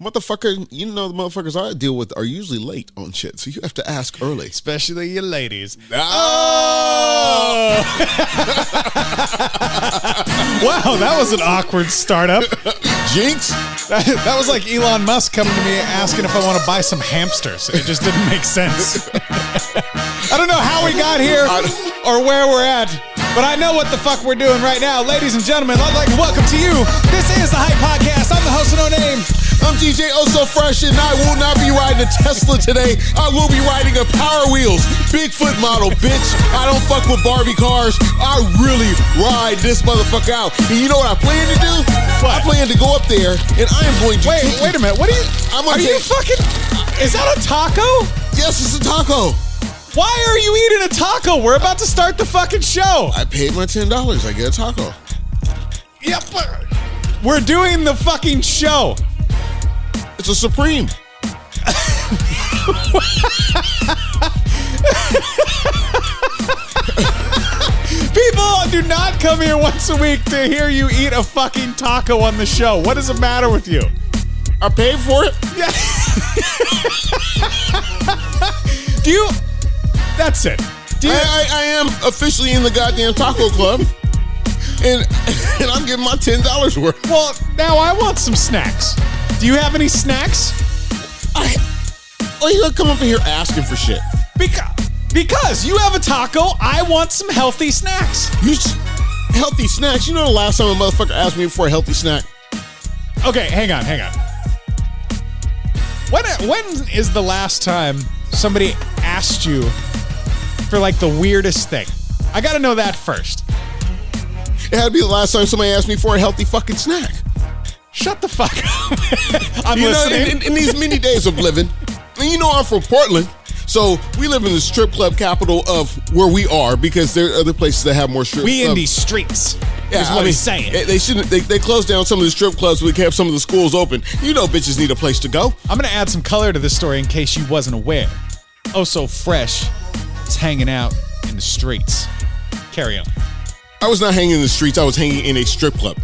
Motherfucker, you know the motherfuckers I deal with are usually late on shit, so you have to ask early. Especially you ladies. Oh! Wow, that was an awkward startup. Jinx? That was like Elon Musk coming to me asking if I want to buy some hamsters. It just didn't make sense. I don't know how we got here or where we're at, but I know what the fuck we're doing right now. Ladies and gentlemen, I'd like to welcome to you. This is the Hype Podcast. I'm the host of No Name. I'm DJ Oh So Fresh, and I will not be riding a Tesla today. I will be riding a Power Wheels Bigfoot model, bitch. I don't fuck with Barbie cars. I really ride this motherfucker out. And you know what I plan to do? What? I plan to go up there, and I am going to Wait a minute. What are you? Are you fucking? Is that a taco? Yes, it's a taco. Why are you eating a taco? We're about to start the fucking show. I paid my $10. I get a taco. Yep. We're doing the fucking show. It's a Supreme. People do not come here once a week to hear you eat a fucking taco on the show. What is the matter with you? I paid for it. Yeah. Do you? That's it. I am officially in the goddamn taco club. And I'm getting my $10 worth. Well, now I want some snacks. Do you have any snacks? You come up in here asking for shit. Because you have a taco, I want some healthy snacks. Healthy snacks? You know the last time a motherfucker asked me for a healthy snack? Okay, hang on. When is the last time somebody asked you for like the weirdest thing? I gotta know that first. It had to be the last time somebody asked me for a healthy fucking snack. Shut the fuck up. I'm listening. In these many days of living, and you know I'm from Portland, so we live in the strip club capital of where we are because there are other places that have more strip clubs. We in these streets. Is what he's saying. They shouldn't. They closed down some of the strip clubs. We kept some of the schools open. You know, bitches need a place to go. I'm gonna add some color to this story in case you wasn't aware. Oh So Fresh is hanging out in the streets. Carry on. I was not hanging in the streets. I was hanging in a strip club.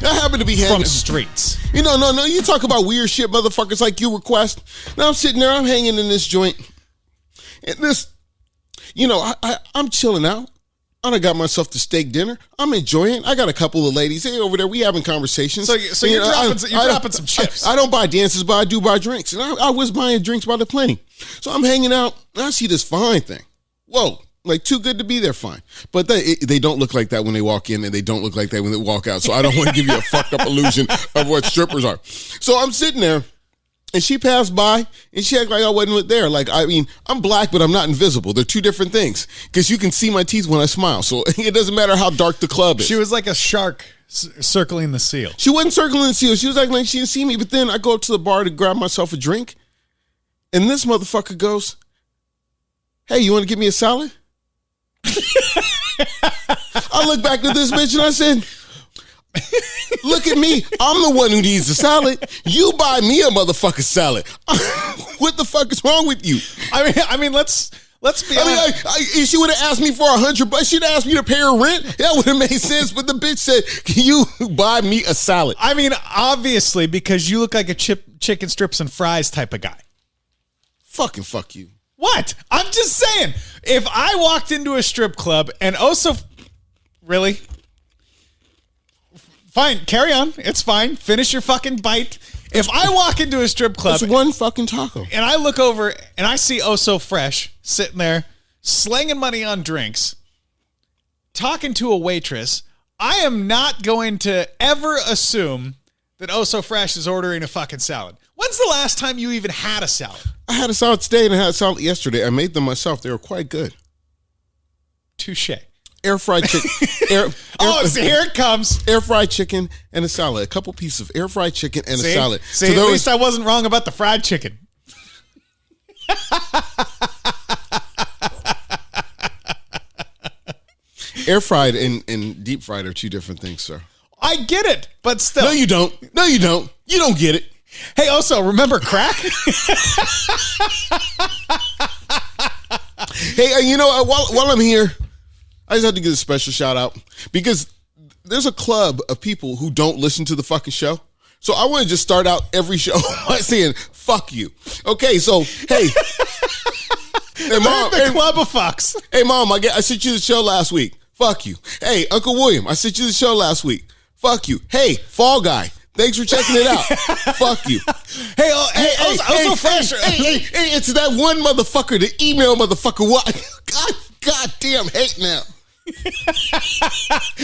I happen to be hanging from streets. You know, no. You talk about weird shit, motherfuckers, like you request. Now I'm sitting there. I'm hanging in this joint. And this, you know, I'm chilling out. I done got myself the steak dinner. I'm enjoying. I got a couple of ladies. Hey, over there, we having conversations. So you're dropping some chips. I don't buy dances, but I do buy drinks. And I was buying drinks by the plenty. So I'm hanging out, and I see this fine thing. Whoa, like too good to be there fine. But they don't look like that when they walk in, and they don't look like that when they walk out. So I don't want to give you a fucked up illusion of what strippers are. So I'm sitting there. And she passed by, and she acted like I wasn't there. Like, I mean, I'm black, but I'm not invisible. They're two different things. Because you can see my teeth when I smile. So it doesn't matter how dark the club is. She was like a shark circling the seal. She wasn't circling the seal. She was acting like she didn't see me. But then I go up to the bar to grab myself a drink. And this motherfucker goes, hey, you want to give me a salad? I look back at this bitch, and I said... Look at me. I'm the one who needs the salad. You buy me a motherfucking salad. What the fuck is wrong with you? I mean, let's be honest. If she would have asked me for $100, she'd have asked me to pay her rent. That would have made sense. But the bitch said, "Can you buy me a salad?" I mean, obviously, because you look like a chicken strips and fries type of guy. Fucking fuck you. What? I'm just saying. If I walked into a strip club and also, really. Fine, carry on. It's fine. Finish your fucking bite. If I walk into a strip club... It's one fucking taco. And I look over and I see Oh So Fresh sitting there slanging money on drinks, talking to a waitress, I am not going to ever assume that Oh So Fresh is ordering a fucking salad. When's the last time you even had a salad? I had a salad today and I had a salad yesterday. I made them myself. They were quite good. Touche. Air fried chicken. So here it comes. Air fried chicken and a salad. A couple pieces of air fried chicken and a salad. See, so at least I wasn't wrong about the fried chicken. Air fried and deep fried are two different things, sir. I get it, but still. No, you don't. No, you don't. You don't get it. Hey, also, remember crack? Hey, you know, while I'm here, I just have to give a special shout out because there's a club of people who don't listen to the fucking show. So I want to just start out every show by saying, fuck you. Okay, so, hey. Hey, Mom. The Club of Fucks. Hey, Mom, I sent you the show last week. Fuck you. Hey, Uncle William, I sent you the show last week. Fuck you. Hey, Fall Guy. Thanks for checking it out. Fuck you. Hey, also fresh. Hey, it's that one motherfucker, the email motherfucker. What? God damn hate now.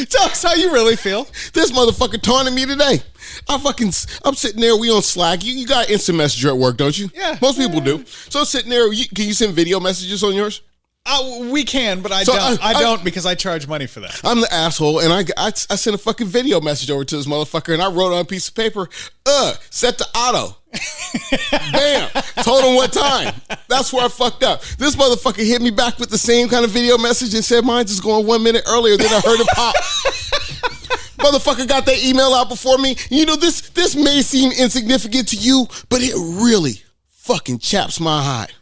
Tell us how you really feel. This motherfucker taunted me today. I'm sitting there. We on Slack. You got instant messenger at work, don't you? Yeah. Most people do. So I'm sitting there. Can you send video messages on yours? We can, but I don't. I don't because I charge money for that. I'm the asshole, and I sent a fucking video message over to this motherfucker, and I wrote on a piece of paper, set to auto. Bam. Told him what time. That's where I fucked up. This motherfucker hit me back with the same kind of video message and said mine's is going 1 minute earlier than I heard it pop. Motherfucker got that email out before me. You know, this may seem insignificant to you, but it really fucking chaps my hide.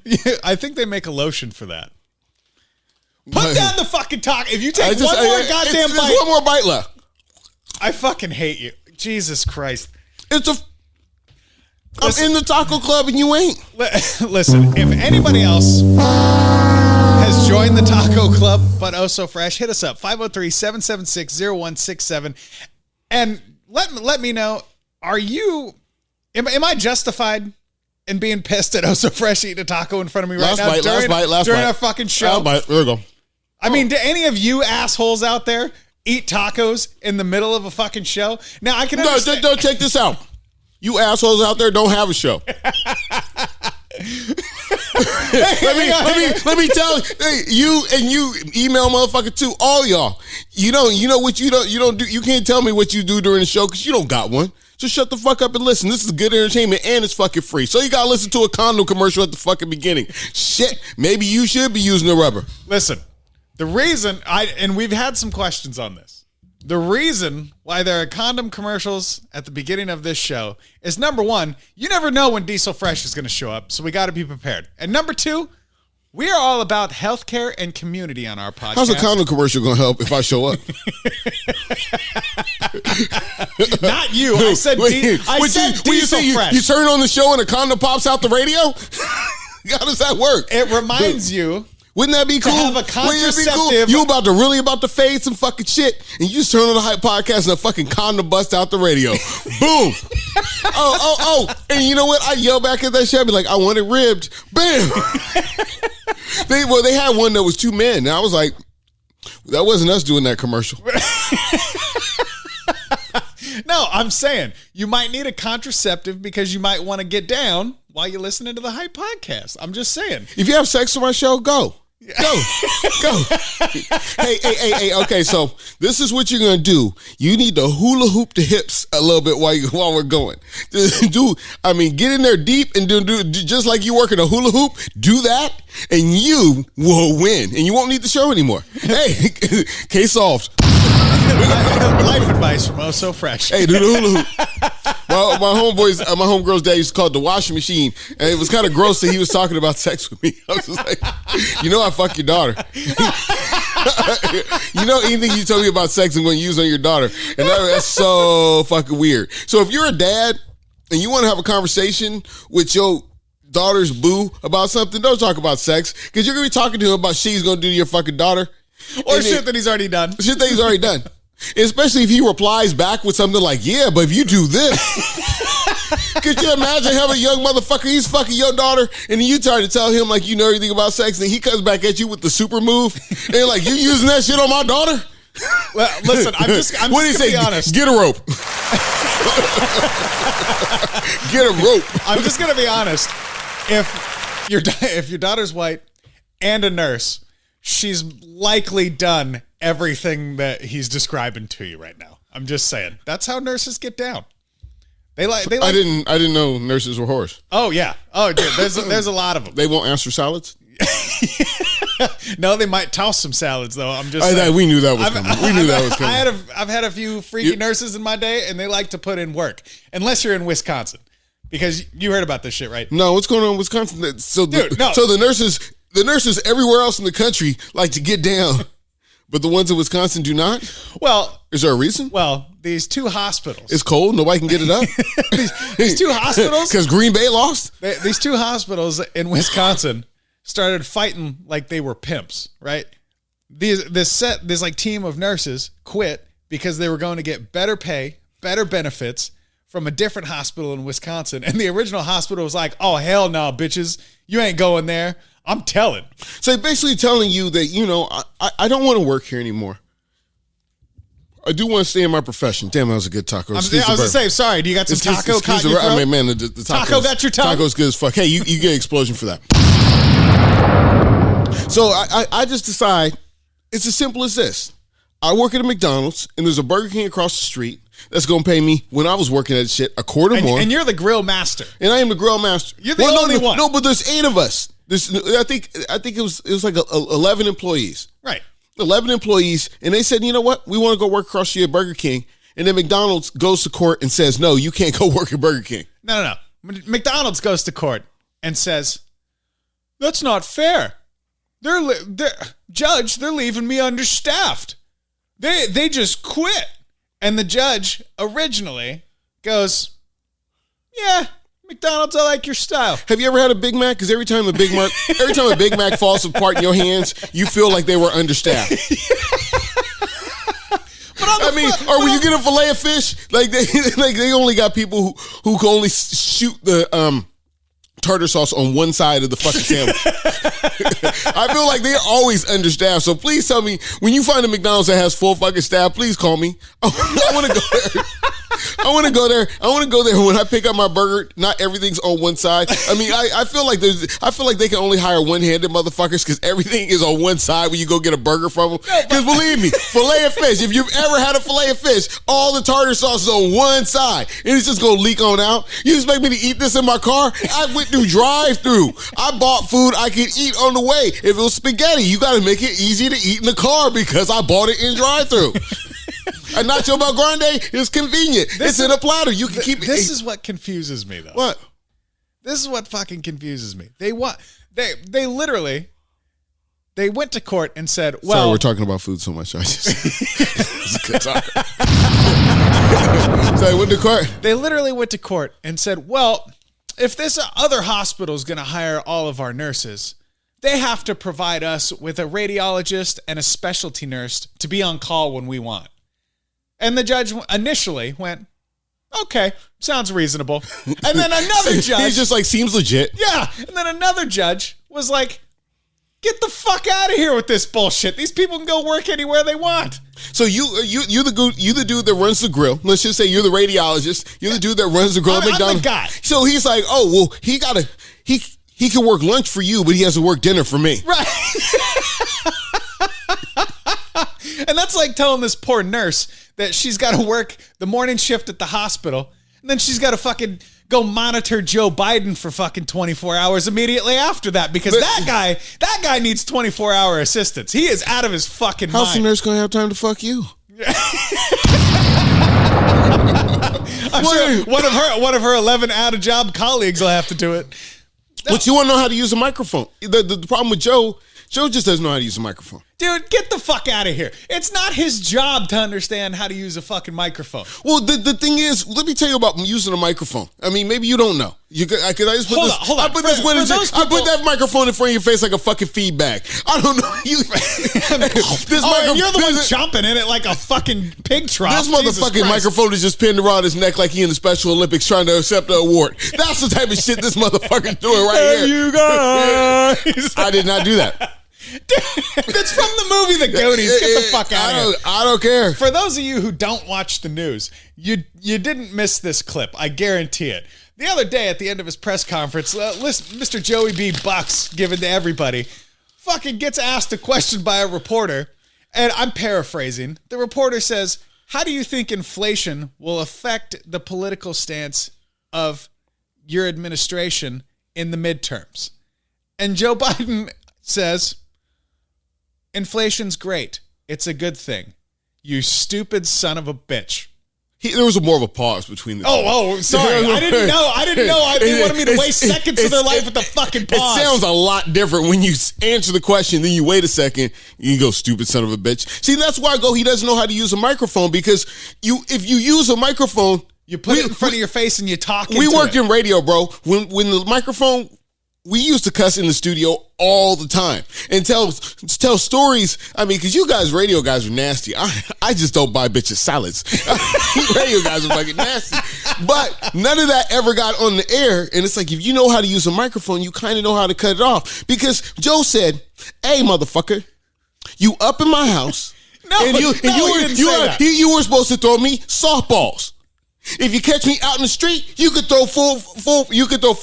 Yeah, I think they make a lotion for that. Put down the fucking talk. If you take one more goddamn bite. There's one more bite left. I fucking hate you. Jesus Christ. I'm in the taco club and you ain't. Listen, if anybody else has joined the taco club but oh so fresh, hit us up 503-776-0167 and let me know, am I justified in being pissed at oh so fresh eating a taco in front of me right now during our fucking show? Last bite. There we go. I mean, do any of you assholes out there eat tacos in the middle of a fucking show? Now I can understand. No, check this out. You assholes out there don't have a show. Let me tell you, and you email motherfucker too, all y'all. You know what you don't do. You can't tell me what you do during the show because you don't got one. So shut the fuck up and listen. This is good entertainment and it's fucking free. So you gotta listen to a condom commercial at the fucking beginning. Shit, maybe you should be using the rubber. Listen, the reason and we've had some questions on this. The reason why there are condom commercials at the beginning of this show is number one, you never know when Diesel Fresh is going to show up, so we got to be prepared. And number two, we are all about healthcare and community on our podcast. How's a condom commercial going to help if I show up? Not you. I said Diesel Fresh. You turn on the show and a condom pops out the radio? How does that work? It reminds you. Wouldn't that be cool? To have a contraceptive. You really about to fade some fucking shit, and you just turn on the Hype Podcast and a fucking condom bust out the radio. Boom. Oh. And you know what? I yell back at that shit. I'd be like, I want it ribbed. Bam. They had one that was 2 men. And I was like, that wasn't us doing that commercial. No, I'm saying you might need a contraceptive because you might want to get down while you're listening to the Hype Podcast. I'm just saying. If you have sex on my show, go. Go. Hey. Okay, so this is what you're gonna do. You need to hula hoop the hips a little bit while we're going. Get in there deep and do just like you working a hula hoop. Do that, and you will win, and you won't need the show anymore. Hey, case solved. Life advice from Oh So Fresh. Hey, do the hula hoop. My homegirl's dad used to call it the washing machine, and it was kind of gross that he was talking about sex with me. I was just like, I fuck your daughter. Anything you tell me about sex, I'm going to use on your daughter, and that's so fucking weird. So if you're a dad and you want to have a conversation with your daughter's boo about something, don't talk about sex because you're going to be talking to him about shit he's going to do to your fucking daughter. Or shit that he's already done. Shit that he's already done. Especially if he replies back with something like, yeah, but if you do this. Could you imagine having a young motherfucker, he's fucking your daughter, and then you try to tell him like you know everything about sex, and he comes back at you with the super move, and like, you using that shit on my daughter? Well, listen, I'm just going to be honest. Get a rope. Get a rope. I'm just going to be honest. If your daughter's white and a nurse, she's likely done everything that he's describing to you right now. I'm just saying. That's how nurses get down. They like. I didn't know nurses were whores. Oh yeah. Oh dude, there's a lot of them. They won't answer salads? No, they might toss some salads though. I'm just saying. We knew that was coming. I've had a few freaky nurses in my day, and they like to put in work. Unless you're in Wisconsin, because you heard about this shit, right? No, what's going on in Wisconsin? So the nurses everywhere else in the country like to get down, But the ones in Wisconsin do not? Well, Is there a reason? well, these two hospitals. It's cold. Nobody can get it up. These two hospitals. Because Green Bay lost? These two hospitals in Wisconsin started fighting like they were pimps, right? This like team of nurses quit because they were going to get better pay, better benefits from a different hospital in Wisconsin. And the original hospital was like, oh, hell no, bitches. You ain't going there. I'm telling. So they're basically telling you that, you know, I don't want to work here anymore. I do want to stay in my profession. Damn, that was a good taco. I was going to say, sorry, do you got some taco caught in your throat? I mean, man, the taco got your tongue? Taco's good as fuck. Hey, you get an explosion for that. So I just decide it's as simple as this. I work at a McDonald's, and there's a Burger King across the street that's going to pay me, when I was working at shit, a quarter more. And you're the grill master. And I am the grill master. You're the only one. No, but there's 8 of us. I think it was like 11 employees. Right. 11 employees, and they said, you know what? We want to go work across the street at Burger King. And then McDonald's goes to court and says, no, you can't go work at Burger King. No. McDonald's goes to court and says, that's not fair. Judge, they're leaving me understaffed. They just quit. And the judge originally goes, yeah, McDonald's, I like your style. Have you ever had a Big Mac? Because every time a Big Mac falls apart in your hands, you feel like they were understaffed. Or when you get a fillet of fish, like they only got people who can only shoot the tartar sauce on one side of the fucking sandwich. I feel like they're always understaffed. So please tell me, when you find a McDonald's that has full fucking staff, please call me. I want to go there. I want to go there when I pick up my burger. Not everything's on one side. I mean, I feel like they can only hire one-handed motherfuckers because everything is on one side when you go get a burger from them. Because believe me, filet of fish. If you've ever had a filet of fish, all the tartar sauce is on one side, and it's just gonna leak on out. You expect me to eat this in my car? I went through drive-through. I bought food I could eat on the way. If it was spaghetti, you got to make it easy to eat in the car because I bought it in drive-through. A Nacho Bel Grande is convenient. It's in a platter. You can keep it. This is what confuses me, though. What? This is what fucking confuses me. They literally went to court and said, well... Sorry, we're talking about food so much. It's a good talk. So they went to court? They literally went to court and said, well, if this other hospital is going to hire all of our nurses, they have to provide us with a radiologist and a specialty nurse to be on call when we want. And the judge initially went, okay, sounds reasonable. And then another judge... He's just like, seems legit. Yeah. And then another judge was like, get the fuck out of here with this bullshit. These people can go work anywhere they want. So you the dude that runs the grill. Let's just say you're the radiologist. You're the dude that runs the grill at McDonald's. I'm the guy. So he's like, oh, well, he can work lunch for you, but he has to work dinner for me. Right. And that's like telling this poor nurse that she's got to work the morning shift at the hospital, and then she's got to fucking go monitor Joe Biden for fucking 24 hours immediately after that, because that guy needs 24-hour assistance. He is out of his fucking mind. How's the nurse gonna have time to fuck you? I'm sure one of her 11 out-of-job colleagues will have to do it. But you want to know how to use a microphone. The problem with Joe just doesn't know how to use a microphone. Dude, get the fuck out of here. It's not his job to understand how to use a fucking microphone. Well, the thing is, let me tell you about using a microphone. I mean, maybe you don't know. I just put Hold on. I put that microphone in front of your face like a fucking feedback. I don't know. You're the one jumping in it like a fucking pig trough. This motherfucking microphone is just pinned around his neck like he in the Special Olympics trying to accept an award. That's the type of shit this motherfucker's doing right here. You guys. I did not do that. That's from the movie The Goonies. Get the fuck out of here. I don't care. For those of you who don't watch the news, you didn't miss this clip. I guarantee it. The other day at the end of his press conference, Mr. Joey B. Bucks, given to everybody, fucking gets asked a question by a reporter, and I'm paraphrasing. The reporter says, how do you think inflation will affect the political stance of your administration in the midterms? And Joe Biden says, inflation's great. It's a good thing. You stupid son of a bitch. There was more of a pause between the two. Sorry. I didn't know. They wanted me to waste seconds of their life with the fucking pause. It sounds a lot different when you answer the question, then you wait a second, you go, stupid son of a bitch. See, that's why I go, he doesn't know how to use a microphone, because if you use a microphone, you put it in front of your face and you talk into We worked it. in radio, bro. When the microphone, we used to cuss in the studio all the time and tell stories. I mean, because you guys, radio guys, are nasty. I just don't buy bitches salads. Radio guys are fucking nasty. But none of that ever got on the air. And it's like, if you know how to use a microphone, you kind of know how to cut it off. Because Joe said, hey, motherfucker, you up in my house. You were supposed to throw me softballs. If you catch me out in the street, you could throw full force. You could throw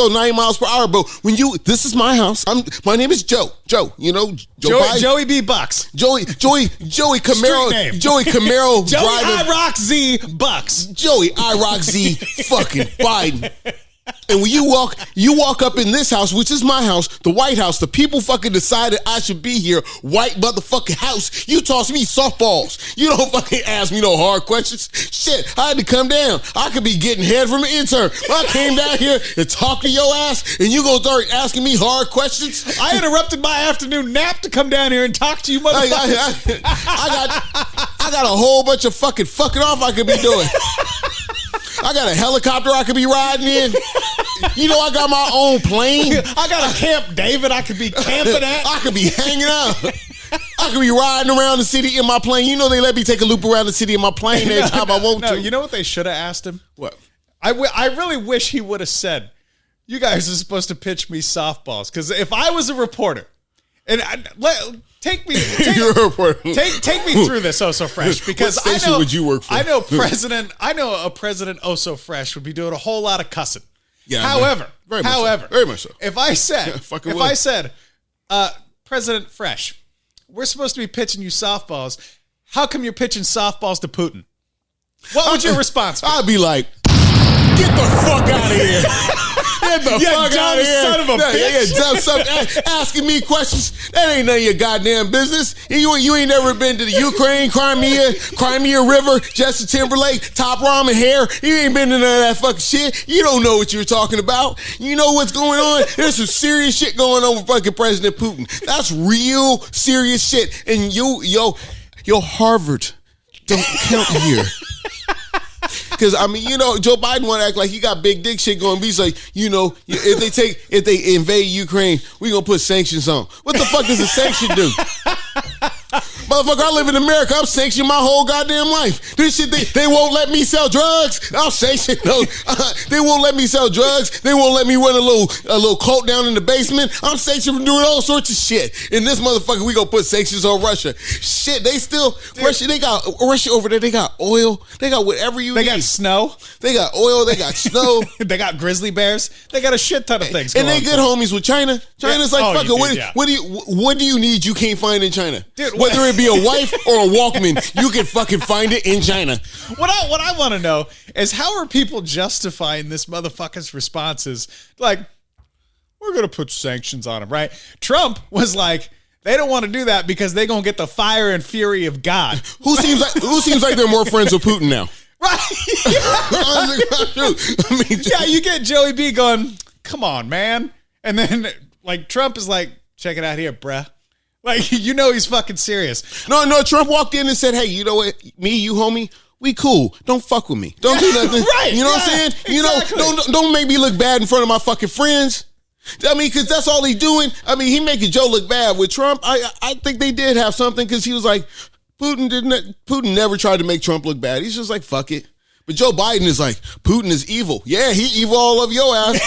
90 miles per hour. But this is my house. My name is Joe. Joe, Joey B. Bucks. Joey Camaro. Street name. Joey Camaro. Joey driving. I-Rock Z Bucks. Joey I-Rock Z fucking Biden. And when you walk up in this house, which is my house, the White House, the people fucking decided I should be here, white motherfucking house, you toss me softballs. You don't fucking ask me no hard questions. Shit, I had to come down. I could be getting head from an intern. I came down here and talk to your ass, and you gonna start asking me hard questions? I interrupted my afternoon nap to come down here and talk to you motherfuckers. I got a whole bunch of fucking off I could be doing. I got a helicopter I could be riding in. I got my own plane. I got a Camp David I could be camping at. I could be hanging out. I could be riding around the city in my plane. They let me take a loop around the city in my plane every time I want to. You know what they should have asked him? What? I really wish he would have said, you guys are supposed to pitch me softballs. Because if I was a reporter, and take me through this Oh So Fresh, because what station would you work for? I know a President Oh So Fresh would be doing a whole lot of cussing. Yeah. However, very much so. If I said, President Fresh, we're supposed to be pitching you softballs. How come you're pitching softballs to Putin? What would your response be? I'd be like, get the fuck out of here. Get the fuck out of here. Son of a bitch. Dumb son, asking me questions. That ain't none of your goddamn business. You ain't never been to the Ukraine, Crimea River, Justin Timberlake, Top Ramen Hair. You ain't been to none of that fucking shit. You don't know what you're talking about. You know what's going on? There's some serious shit going on with fucking President Putin. That's real serious shit. And yo, Harvard don't count here. Because, Joe Biden want to act like he got big dick shit going. But he's like, if they invade Ukraine, we going to put sanctions on. What the fuck does a sanction do? Motherfucker, I live in America. I'm sanctioned my whole goddamn life. This shit, they won't let me sell drugs. I'm sanctioned. They won't let me sell drugs. They won't let me run a little cult down in the basement. I'm sanctioned from doing all sorts of shit. And this motherfucker, we gonna put sanctions on Russia. Shit, Russia, they got Russia over there. They got oil. They got whatever you need. They got snow. They got oil. They got snow. They got grizzly bears. They got a shit ton of things. And they good homies with China. China's like, fuck it. What do you need you can't find in China? Dude, whether it be a wife or a Walkman, you can fucking find it in China. What I want to know is, how are people justifying this motherfucker's responses? Like, we're going to put sanctions on him, right? Trump was like, they don't want to do that because they're going to get the fire and fury of God. Who seems like they're more friends with Putin now? Right. You get Joey B going, come on, man. And then, Trump is like, check it out here, bruh. He's fucking serious. No, Trump walked in and said, hey, you know what? Me, you, homie, we cool. Don't fuck with me. Don't do nothing. Right. You know what I'm saying? Exactly. Don't make me look bad in front of my fucking friends. Because that's all he's doing. He making Joe look bad. With Trump, I think they did have something, because he was like, Putin never tried to make Trump look bad. He's just like, fuck it. But Joe Biden is like, Putin is evil. Yeah, he evil all of your ass.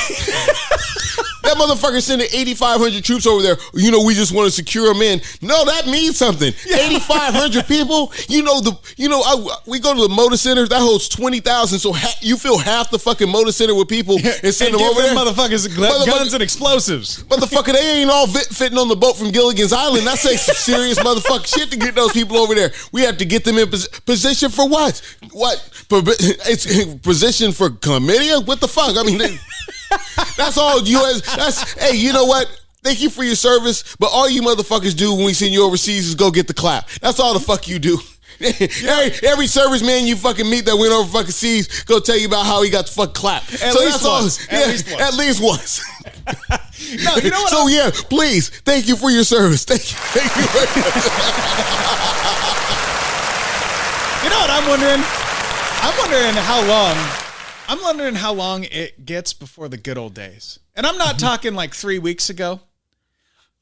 That motherfucker sending 8,500 troops over there. We just want to secure them in. No, that means something. 8,500 people. We go to the Motor Center that holds 20,000. So you fill half the fucking Motor Center with people and send them over there. Motherfuckers guns and explosives. Motherfucker, they ain't all fitting on the boat from Gilligan's Island. That takes some serious motherfucking shit to get those people over there. We have to get them in position for what? It's position for chlamydia? What the fuck? That's all hey, you know what? Thank you for your service, but all you motherfuckers do when we send you overseas is go get the clap. That's all the fuck you do. Every serviceman you fucking meet that went over fucking seas go tell you about how he got the fuck clapped. At least once. At least once. No, you know what? So yeah, please, thank you for your service. Thank you. You know what I'm wondering? I'm wondering how long it gets before the good old days. And I'm not talking like 3 weeks ago.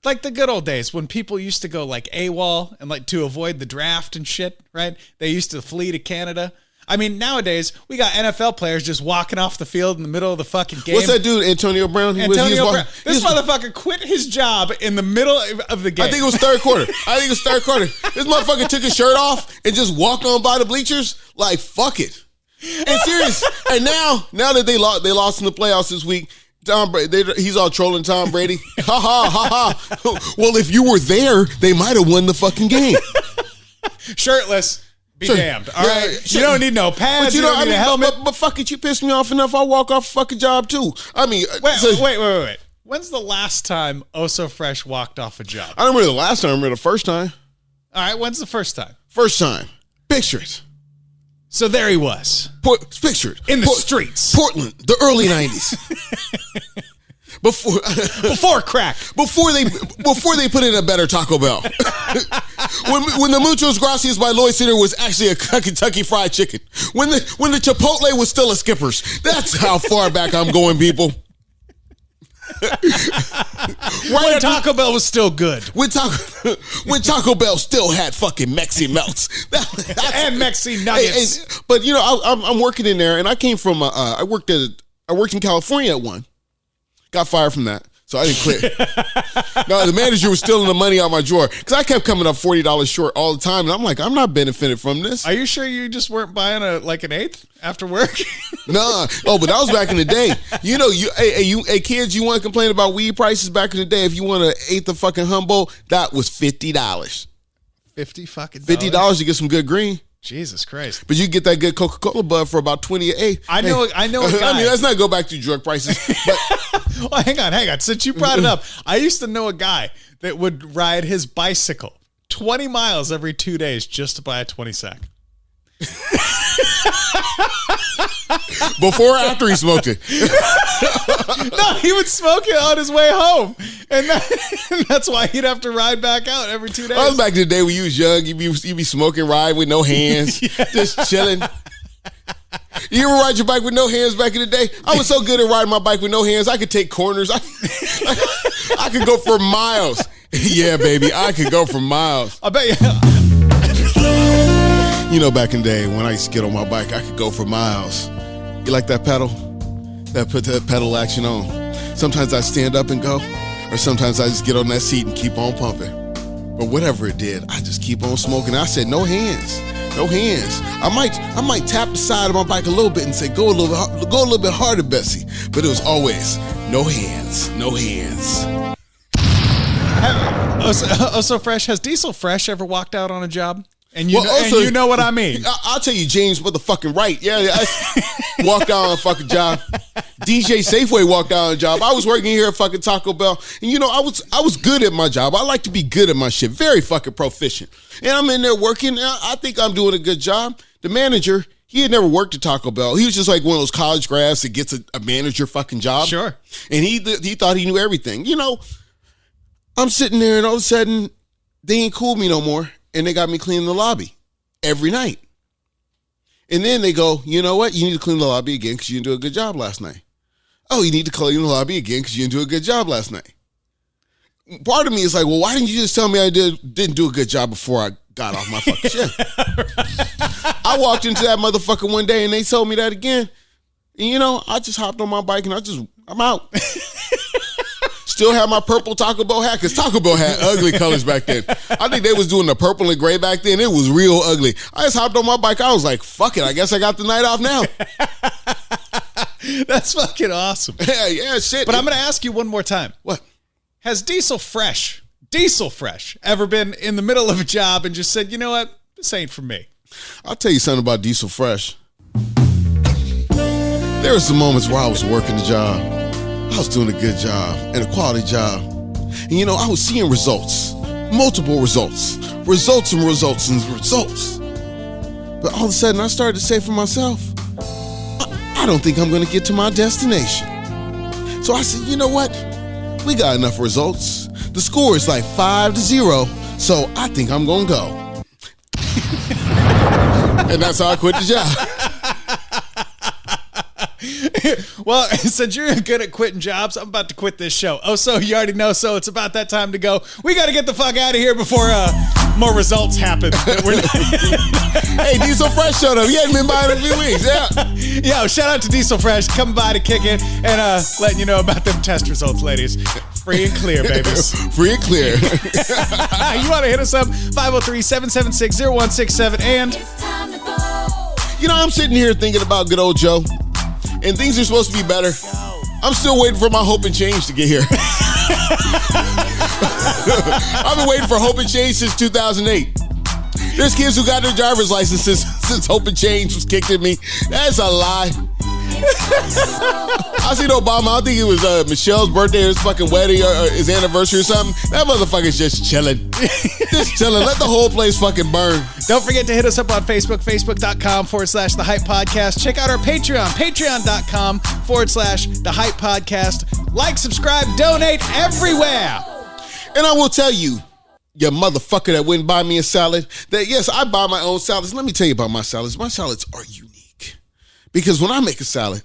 Like the good old days when people used to go like AWOL and like to avoid the draft and shit, right? They used to flee to Canada. I mean, nowadays we got NFL players just walking off the field in the middle of the fucking game. What's that dude, Antonio Brown? Antonio Brown. This motherfucker quit his job in the middle of the game. I think it was third quarter. This motherfucker took his shirt off and just walked on by the bleachers like, fuck it. And serious. And now that they lost in the playoffs this week, Tom Brady, he's all trolling Tom Brady. Ha ha ha ha. Well, if you were there, they might have won the fucking game. Shirtless. Be damned. All right. You don't need no pads. But you don't need a helmet. But fuck it, you piss me off enough. I'll walk off a fucking job too. I mean, wait. When's the last time Oh So Fresh walked off a job? I don't remember the last time. I remember the first time. All right. When's the first time? First time. Picture it. So there he was. Picture it. In the streets. Portland, the early 90s. Before crack. Before they put in a better Taco Bell. when the Muchos Gracias by Lloyd Center was actually a Kentucky Fried Chicken. When the Chipotle was still a Skipper's. That's how far back I'm going, people. When Taco Bell was still good. When Taco Bell still had fucking Mexi Melts. And Mexi Nuggets. But you know, I'm working in there, and I came from I worked in California at one. Got fired from that, so I didn't quit. No, the manager was stealing the money out of my drawer because I kept coming up $40 short all the time, and I'm like, I'm not benefiting from this. Are you sure you just weren't buying an eighth after work? Nah. Oh, but that was back in the day. You know, hey kids, you want to complain about weed prices back in the day? If you want an eighth of fucking Humboldt, that was $50. $50 to get some good green. Jesus Christ. But you get that good Coca-Cola bud for about 20 an eighth. I know a guy. I mean, let's not go back to drug prices. But well, hang on. Since you brought it up, I used to know a guy that would ride his bicycle 20 miles every 2 days just to buy a 20 sack. Before or after he smoked it? No, he would smoke it on his way home. And that's why he'd have to ride back out every 2 days. I was back in the day when you was young. You'd be smoking, ride with no hands, just chilling. You ever ride your bike with no hands back in the day? I was so good at riding my bike with no hands, I could take corners. I could go for miles. Yeah, baby, I could go for miles. I bet you. You know, back in the day when I used to get on my bike, I could go for miles. You like that pedal? That put that pedal action on. Sometimes I stand up and go, or sometimes I just get on that seat and keep on pumping. But whatever it did, I just keep on smoking. I said, no hands. No hands. I might tap the side of my bike a little bit and say, go a little bit harder, Bessie. But it was always no hands. No hands. So Fresh, has Diesel Fresh ever walked out on a job? And you know what I mean. I'll tell you, James motherfucking right. Yeah, I walked out on a fucking job. DJ Safeway walked out on a job. I was working here at fucking Taco Bell. And you know, I was good at my job. I like to be good at my shit. Very fucking proficient. And I'm in there working. I think I'm doing a good job. The manager, he had never worked at Taco Bell. He was just like one of those college grads that gets a manager fucking job. Sure. And he thought he knew everything. You know, I'm sitting there and all of a sudden, they ain't cool me no more. And they got me cleaning the lobby every night. And then they go, you know what? You need to clean the lobby again because you didn't do a good job last night. Oh, you need to clean the lobby again because you didn't do a good job last night. Part of me is like, well, why didn't you just tell me I didn't do a good job before I got off my fucking shift? I walked into that motherfucker one day and they told me that again. And you know, I just hopped on my bike and I'm out. Still have my purple Taco Bell hat because Taco Bell had ugly colors back then. I think they was doing the purple and gray back then. It was real ugly. I just hopped on my bike. I was like, fuck it. I guess I got the night off now. That's fucking awesome. Yeah, shit. But I'm going to ask you one more time. What? Has Diesel Fresh ever been in the middle of a job and just said, you know what? This ain't for me? I'll tell you something about Diesel Fresh. There were some moments where I was working the job. I was doing a good job and a quality job. And you know, I was seeing results, multiple results, results and results and results. But all of a sudden, I started to say for myself, I don't think I'm going to get to my destination. So I said, you know what? We got enough results. The score is like 5-0, so I think I'm going to go. And that's how I quit the job. Well, since you're good at quitting jobs, I'm about to quit this show. Oh, so you already know, so it's about that time to go. We got to get the fuck out of here before more results happen. Hey, Diesel Fresh showed up. He hadn't been by in a few weeks. Yeah. Yo, shout out to Diesel Fresh. Coming by to kick in and letting you know about them test results, ladies. Free and clear, babies. Free and clear. You want to hit us up? 503-776-0167. And you know, I'm sitting here thinking about good old Joe. And things are supposed to be better. I'm still waiting for my Hope and Change to get here. I've been waiting for Hope and Change since 2008. There's kids who got their driver's licenses since Hope and Change was kicked at me. That's a lie. I seen Obama. I think it was Michelle's birthday or his fucking wedding or his anniversary or something. That motherfucker's just chilling. Just chilling. Let the whole place fucking burn. Don't forget to hit us up on Facebook, facebook.com/The Hype Podcast. Check out our Patreon, patreon.com/The Hype Podcast. Like, subscribe, donate everywhere. And I will tell you, you motherfucker that wouldn't buy me a salad, that yes, I buy my own salads. Let me tell you about my salads. My salads are unique. Because when I make a salad,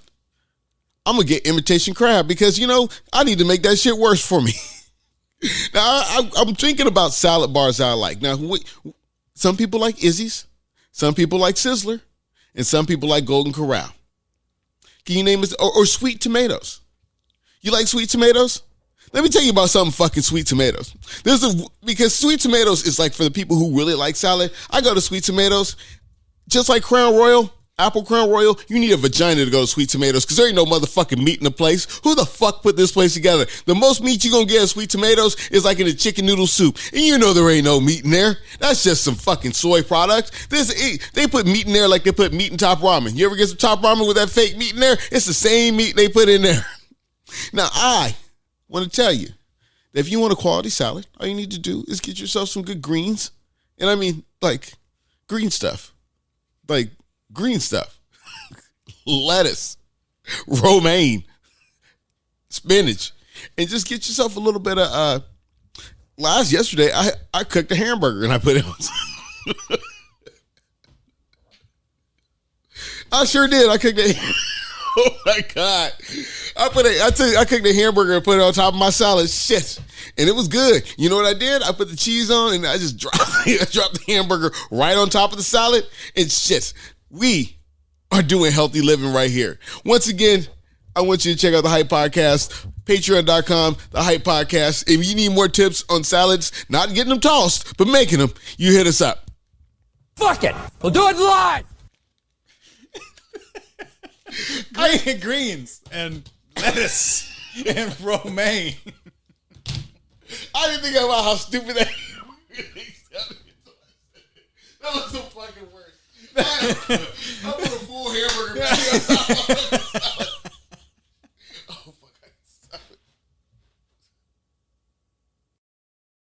I'm going to get imitation crab because, you know, I need to make that shit worse for me. Now, I'm thinking about salad bars I like. Now, some people like Izzy's, some people like Sizzler, and some people like Golden Corral. Can you name it? Or sweet tomatoes. You like sweet tomatoes? Let me tell you about something fucking sweet tomatoes. Because sweet tomatoes is like for the people who really like salad. I go to sweet tomatoes, just like Crown Royal. Apple Crown Royal, you need a vagina to go to Sweet Tomatoes because there ain't no motherfucking meat in the place. Who the fuck put this place together? The most meat you gonna get at Sweet Tomatoes is like in a chicken noodle soup. And you know there ain't no meat in there. That's just some fucking soy products. They put meat in there like they put meat in Top Ramen. You ever get some Top Ramen with that fake meat in there? It's the same meat they put in there. Now, I want to tell you that if you want a quality salad, all you need to do is get yourself some good greens. And I mean, like, green stuff. Like, green stuff, lettuce, romaine, spinach, and just get yourself a little bit of, yesterday, I cooked a hamburger and I put it on. I sure did. I cooked it. Oh my God. I cooked a hamburger and put it on top of my salad. Shit. And it was good. You know what I did? I put the cheese on and I just dropped the hamburger right on top of the salad and shit. We are doing healthy living right here. Once again, I want you to check out the Hype Podcast, patreon.com, the Hype Podcast. If you need more tips on salads, not getting them tossed, but making them, you hit us up. Fuck it. We'll do it live. Greens and lettuce and romaine. I didn't think about how stupid that was the fucking worst. I put a full hamburger back on top of